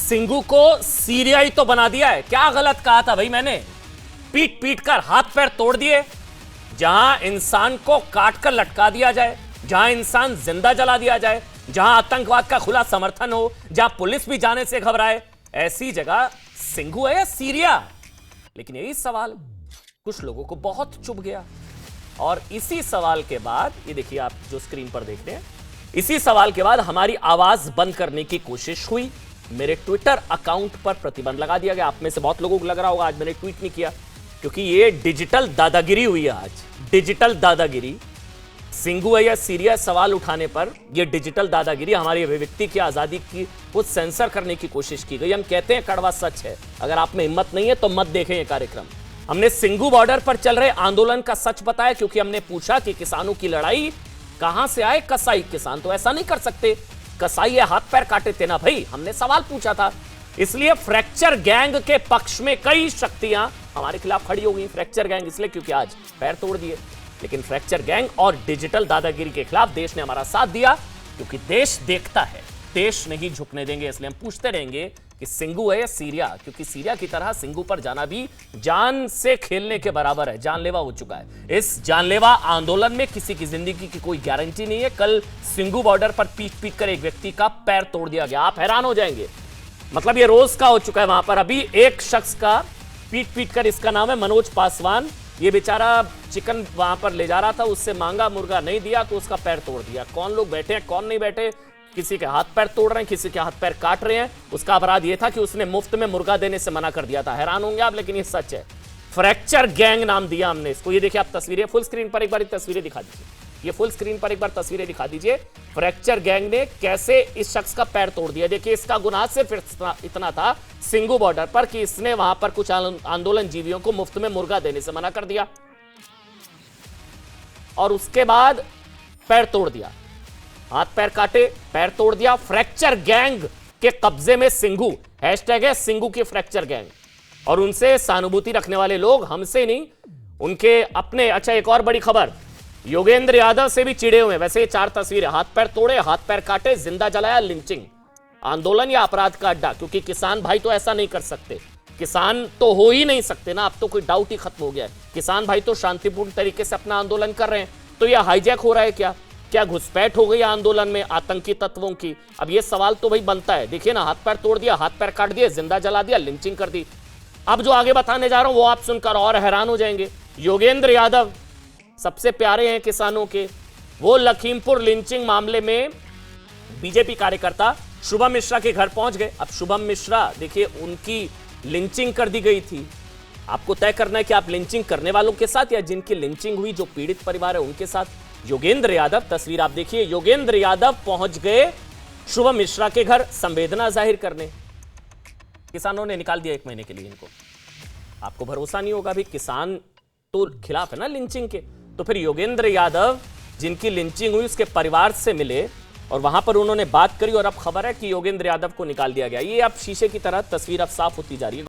सिंघू को सीरियाई तो बना दिया है। क्या गलत कहा था भाई मैंने? पीट पीट कर हाथ पैर तोड़ दिए। जहां इंसान को काट कर लटका दिया जाए, जहां इंसान जिंदा जला दिया जाए, जहां आतंकवाद का खुला समर्थन हो, जहां पुलिस भी जाने से घबराए, ऐसी जगह सिंघू है या सीरिया? लेकिन यही सवाल कुछ लोगों को बहुत चुभ गया। और इसी सवाल के बाद, ये देखिए आप जो स्क्रीन पर देख रहे हैं, इसी सवाल के बाद हमारी आवाज बंद करने की कोशिश हुई। मेरे ट्विटर अकाउंट पर प्रतिबंध लगा दिया गया। आप में से बहुत लोगों को लग रहा होगा आज मैंने ट्वीट नहीं किया, क्योंकि ये डिजिटल दादागिरी हुई है। आज डिजिटल दादागिरी, सिंघू है या सीरिया सवाल उठाने पर यह डिजिटल दादागिरी, हमारी अभिव्यक्ति की आजादी की वो सेंसर करने की कोशिश की गई। हम कहते हैं कड़वा सच है। अगर आप में हिम्मत नहीं है तो मत देखें ये कार्यक्रम। हमने सिंघू बॉर्डर पर चल रहे आंदोलन का सच बताया, क्योंकि हमने पूछा कि किसानों की लड़ाई कहां से आए। कसाई किसान तो ऐसा नहीं कर सकते, कसाई हाथ पैर काटे थे ना भाई, हमने सवाल पूछा था। इसलिए फ्रैक्चर गैंग के पक्ष में कई शक्तियां हमारे खिलाफ खड़ी हो गई। फ्रैक्चर गैंग इसलिए क्योंकि आज पैर तोड़ दिए, लेकिन फ्रैक्चर गैंग और डिजिटल दादागिरी के खिलाफ देश ने हमारा साथ दिया, क्योंकि देश देखता है, देश नहीं झुकने देंगे। इसलिए हम पूछते रहेंगे कि सिंघू है या सीरिया, क्योंकि सीरिया की तरह सिंघू पर जाना भी जान से खेलने के बराबर है, जानलेवा हो चुका है। इस जानलेवा आंदोलन में किसी की जिंदगी की कोई गारंटी नहीं है। कल सिंघू बॉर्डर पर पीट पीट कर एक व्यक्ति का पैर तोड़ दिया गया। आप हैरान हो जाएंगे, मतलब ये रोज का हो चुका है। वहां पर अभी एक शख्स का पीट पीट कर, इसका नाम है मनोज पासवान, ये बेचारा चिकन वहां पर ले जा रहा था, उससे मांगा मुर्गा नहीं दिया तो उसका पैर तोड़ दिया। कौन लोग बैठे हैं कौन नहीं बैठे, किसी के हाथ पैर तोड़ रहे हैं, किसी के हाथ पैर काट रहे हैं। उसका अपराध यह था कि उसने मुफ्त में मुर्गा देने से मना कर दिया था। हैरान होंगे आप, लेकिन ये सच है। फ्रैक्चर गैंग नाम दिया हमने इसको। ये देखिए आप तस्वीरें फुल स्क्रीन पर एक बार तस्वीरें दिखा दीजिए। ये फुल स्क्रीन पर एक बार तस्वीरें दिखा दीजिए। फ्रैक्चर गैंग ने कैसे इस शख्स का पैर तोड़ दिया। देखिए इसका गुनाह सिर्फ इतना था सिंघू बॉर्डर पर कि इसने वहां पर कुछ आंदोलन जीवियों को मुफ्त में मुर्गा देने से मना कर दिया और उसके बाद पैर तोड़ दिया, हाथ पैर काटे, पैर तोड़ दिया। फ्रैक्चर गैंग के कब्जे में सिंघू, हैशटैग है सिंघू की फ्रैक्चर गैंग। और उनसे सहानुभूति रखने वाले लोग हमसे नहीं, उनके अपने। अच्छा, एक और बड़ी खबर, योगेंद्र यादव से भी चिड़े हुए। वैसे ये 4 तस्वीरें, हाथ पैर तोड़े, हाथ पैर काटे, जिंदा जलाया, लिंचिंग। आंदोलन या अपराध का अड्डा, क्योंकि किसान भाई तो ऐसा नहीं कर सकते, किसान तो हो ही नहीं सकते ना। अब तो कोई डाउट ही खत्म हो गया है। किसान भाई तो शांतिपूर्ण तरीके से अपना आंदोलन कर रहे हैं, तो यह हाईजैक हो रहा है क्या? क्या घुसपैठ हो गई आंदोलन में आतंकी तत्वों की? अब यह सवाल तो भाई बनता है। देखिए ना, हाथ पैर तोड़ दिया, हाथ पैर काट दिए, जिंदा जला दिया, लिंचिंग कर दी। अब जो आगे बताने जा रहा हूं वो आप सुनकर और हैरान हो जाएंगे। योगेंद्र यादव सबसे प्यारे हैं किसानों के, वो लखीमपुर लिंचिंग मामले में बीजेपी कार्यकर्ता शुभम मिश्रा के घर पहुंच गए। अब शुभम मिश्रा, देखिए उनकी लिंचिंग कर दी गई थी। आपको तय करना है कि आप लिंचिंग करने वालों के साथ या जिनकी लिंचिंग हुई, जो पीड़ित परिवार है उनके साथ। योगेंद्र यादव, तस्वीर आप देखिए, योगेंद्र यादव पहुंच गए शुभम मिश्रा के घर संवेदना जाहिर करने। किसानों ने निकाल दिया 1 महीने के लिए इनको। आपको भरोसा नहीं होगा, भी किसान तो खिलाफ है ना लिंचिंग के, तो फिर योगेंद्र यादव जिनकी लिंचिंग हुई उसके परिवार से मिले और वहां पर उन्होंने बात करी, और अब खबर है कि योगेंद्र यादव को निकाल दिया गया। ये अब शीशे की तरह तस्वीर अब साफ होती जा रही है।